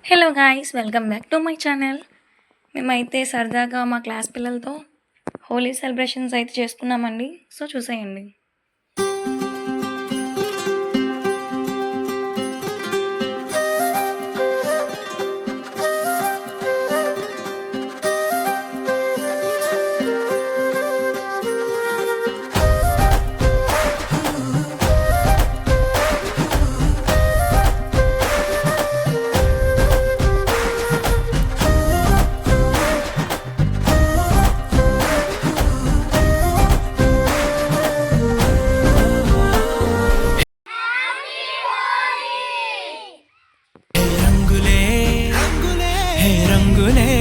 Hello guys, welcome back to my channel. మేమైతే సరదాగా మా క్లాస్ పిల్లలతో హోలీ సెలబ్రేషన్స్ అయితే చేసుకున్నామండి. సో చూసేయండి. రంగులే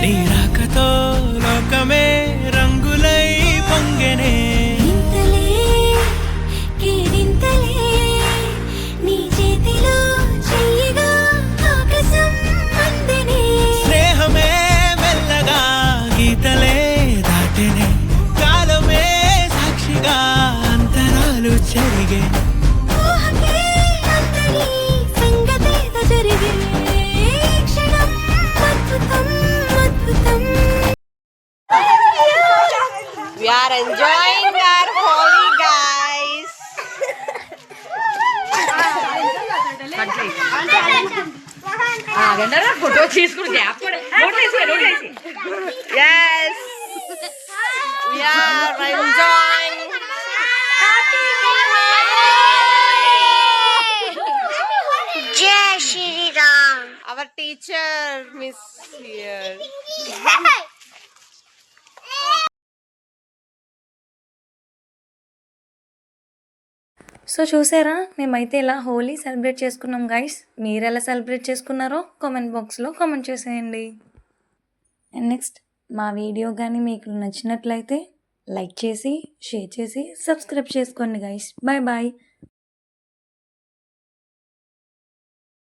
నీ రాకతో లోకమే రంగులై పొంగెనే స్నేహమే మెల్లగా గీతలే దాటెనే కాలమే సాక్షిగా అంతరాలు చెరిగే We are enjoying our Holi, guys. Yes, we are enjoying. Jai Shri Ram. Our teacher, Miss here. So చూసారా, మేమైతే ఇలా హోలీ సెలబ్రేట్ చేసుకున్నాం గైస్. మీరు ఎలా సెలబ్రేట్ చేసుకున్నారో కామెంట్ బాక్స్లో కామెంట్ చేసేయండి. అండ్ నెక్స్ట్ మా వీడియో కానీ మీకు నచ్చినట్లయితే లైక్ చేసి, షేర్ చేసి, సబ్స్క్రైబ్ చేసుకోండి గైస్. Bye bye.